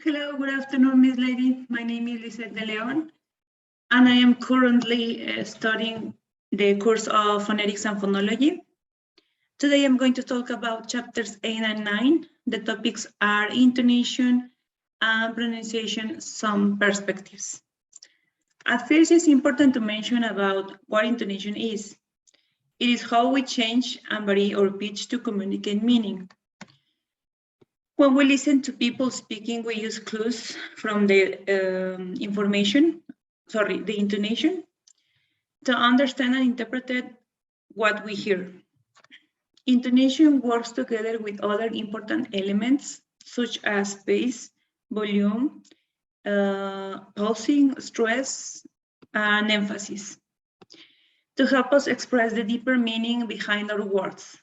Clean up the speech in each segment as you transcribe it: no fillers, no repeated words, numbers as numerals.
Hello, good afternoon, Miss Lady. My name is Lisette de Leon, and I am currently studying the course of Phonetics and Phonology. Today I'm going to talk about chapters 8 and 9. The topics are intonation and pronunciation, some perspectives. At first, it's important to mention about what intonation is. It is how we change and vary our pitch to communicate meaning. When we listen to people speaking, we use clues from the intonation, to understand and interpret what we hear. Intonation works together with other important elements, such as pace, volume, pulsing, stress, and emphasis, to help us express the deeper meaning behind our words.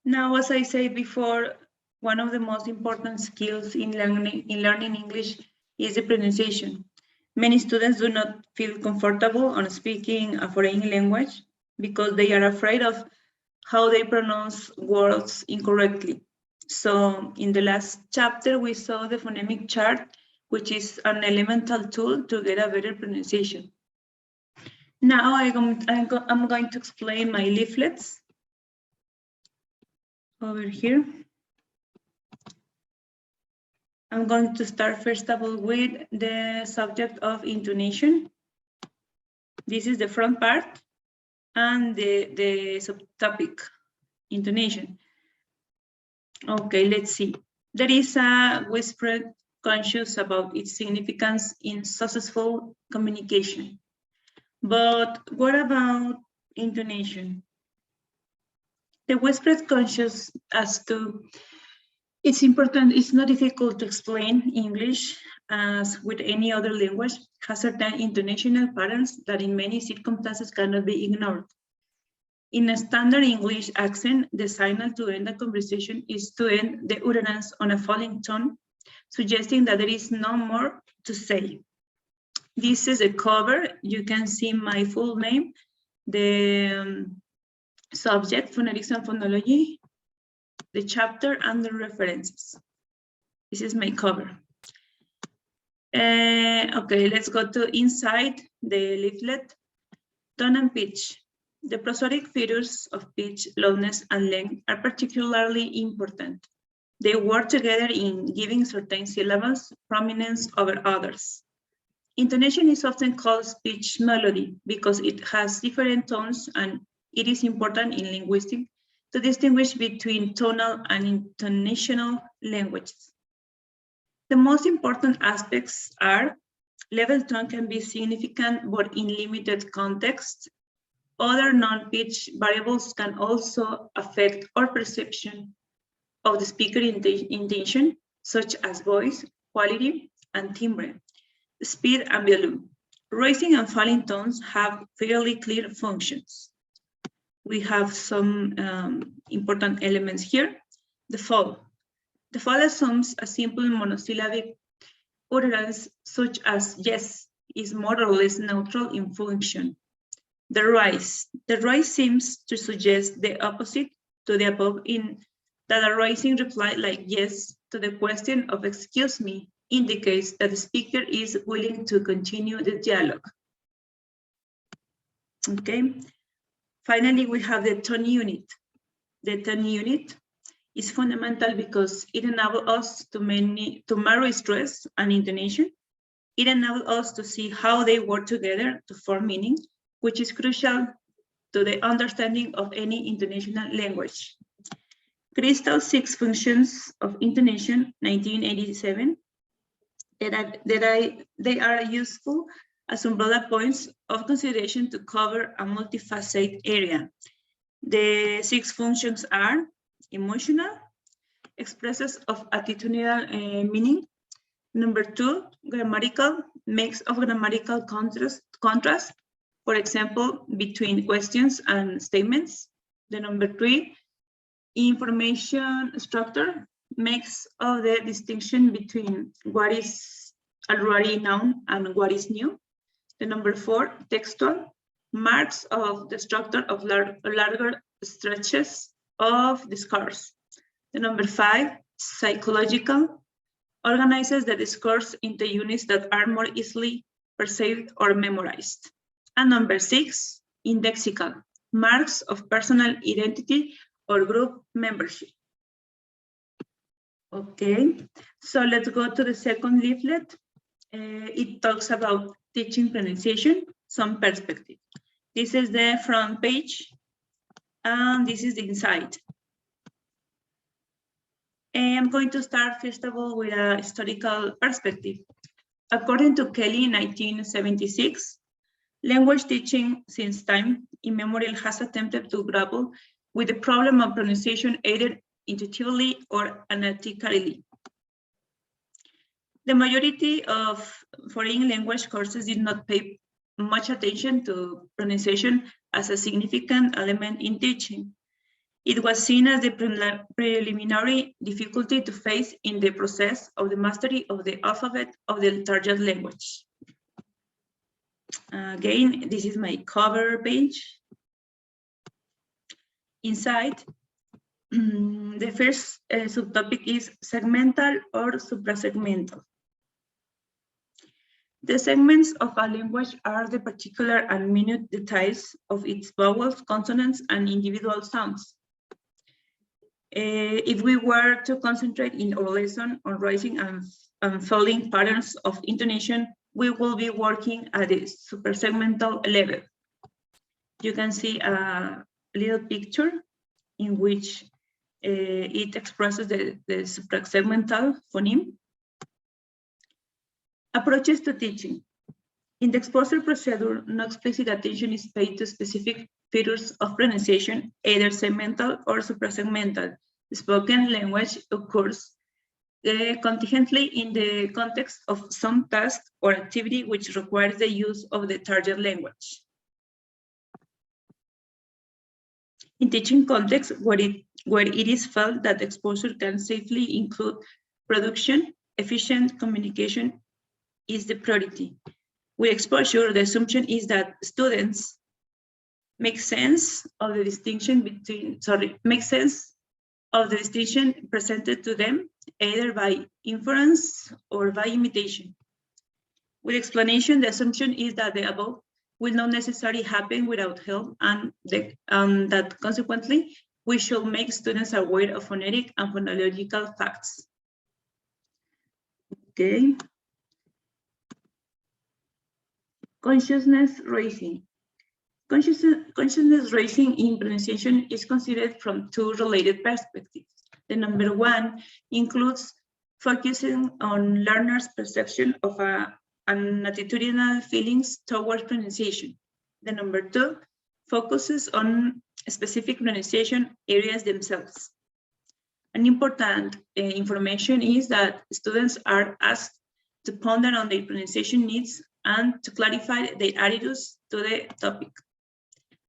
Now, as I said before, one of the most important skills in learning English is the pronunciation. Many students do not feel comfortable on speaking a foreign language because they are afraid of how they pronounce words incorrectly. So in the last chapter, we saw the phonemic chart, which is an elemental tool to get a better pronunciation. Now I'm going to explain my leaflets over here. I'm going to start first of all with the subject of intonation. This is the front part and the subtopic, intonation. Okay, let's see. There is a widespread conscious about its significance in successful communication. But what about intonation? The widespread conscious as to it's important, it's not difficult to explain. English, as with any other language, has certain intonational patterns that in many circumstances cannot be ignored. In a standard English accent, the signal to end a conversation is to end the utterance on a falling tone, suggesting that there is no more to say. This is a cover. You can see my full name, the subject, Phonetics and Phonology, the chapter and the references. This is my cover. Okay, let's go to inside the leaflet. Tone and pitch. The prosodic features of pitch, loudness, and length are particularly important. They work together in giving certain syllables prominence over others. Intonation is often called speech melody because it has different tones, and it is important in linguistics to distinguish between tonal and intonational languages. The most important aspects are level tone can be significant but in limited context. Other non-pitch variables can also affect our perception of the speaker intention, such as voice, quality, and timbre, speed, and volume. Rising and falling tones have fairly clear functions. We have some important elements here. The fall. The fall assumes a simple monosyllabic utterance such as yes is more or less neutral in function. The rise. The rise seems to suggest the opposite to the above in that a rising reply like yes to the question of excuse me indicates that the speaker is willing to continue the dialogue. Okay. Finally, we have the tone unit. The tone unit is fundamental because it enables us to marry stress and intonation. It enables us to see how they work together to form meaning, which is crucial to the understanding of any intonational language. Crystal's 6 Functions of Intonation, 1987, they are useful as umbrella points of consideration to cover a multifaceted area. The 6 functions are emotional, expresses of attitudinal meaning. Number 2, grammatical, makes of grammatical contrast, for example, between questions and statements. The number 3, information structure, makes of the distinction between what is already known and what is new. The number 4, textual, marks of the structure of larger stretches of discourse. The number 5, psychological, organizes the discourse into units that are more easily perceived or memorized. And number 6, indexical, marks of personal identity or group membership. Okay, so let's go to the second leaflet. It talks about teaching pronunciation, some perspective. This is the front page, and this is the inside. I'm going to start, first of all, with a historical perspective. According to Kelly, in 1976, language teaching since time immemorial has attempted to grapple with the problem of pronunciation either intuitively or analytically. The majority of foreign language courses did not pay much attention to pronunciation as a significant element in teaching. It was seen as the preliminary difficulty to face in the process of the mastery of the alphabet of the target language. Again, this is my cover page. Inside, the first subtopic is segmental or suprasegmental. The segments of a language are the particular and minute details of its vowels, consonants, and individual sounds. If we were to concentrate in our lesson on rising and falling patterns of intonation, we will be working at the suprasegmental level. You can see a little picture in which it expresses the suprasegmental phoneme. Approaches to teaching. In the exposure procedure, no explicit attention is paid to specific features of pronunciation, either segmental or suprasegmental. Spoken language occurs contingently in the context of some task or activity which requires the use of the target language. In teaching contexts where it is felt that exposure can safely include production, efficient communication is the priority. With exposure, the assumption is that students make sense of the distinction presented to them, either by inference or by imitation. With explanation, the assumption is that the above will not necessarily happen without help, and that consequently, we should make students aware of phonetic and phonological facts. Okay. Consciousness raising. Consciousness raising in pronunciation is considered from two related perspectives. The number one includes focusing on learners' perception of an attitudinal feelings towards pronunciation. The number two focuses on specific pronunciation areas themselves. An important information is that students are asked to ponder on their pronunciation needs and to clarify their attitudes to the topic.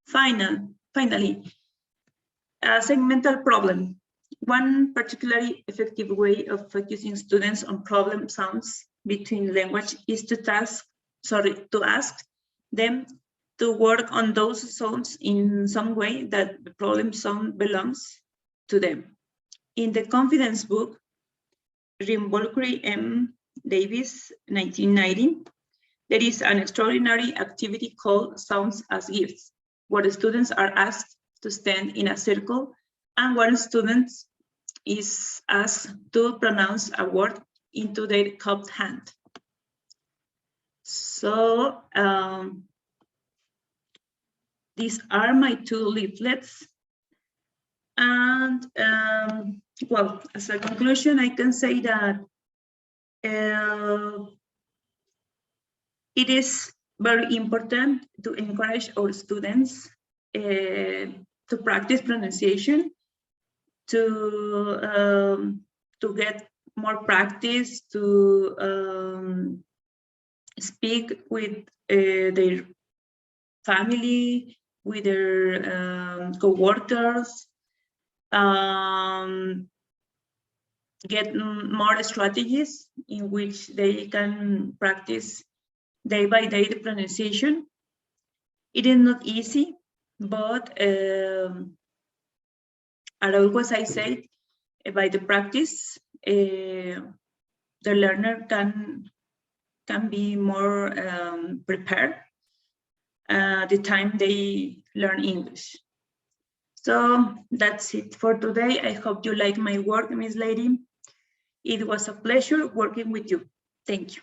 Finally, a segmental problem. One particularly effective way of focusing students on problem sounds between language is to ask them to work on those sounds in some way that the problem sound belongs to them. In the confidence book, Rimbolkri M. Davis, 1990, there is an extraordinary activity called Sounds as Gifts, where the students are asked to stand in a circle and one student is asked to pronounce a word into their cupped hand. So these are my two leaflets. And well, as a conclusion, I can say that it is very important to encourage our students to practice pronunciation, to get more practice, to speak with their family, with their co-workers, get more strategies in which they can practice day by day the pronunciation. It is not easy, but always I say, by the practice, the learner can be more prepared the time they learn English. So that's it for today. I hope you like my work, Miss Lady. It was a pleasure working with you. Thank you.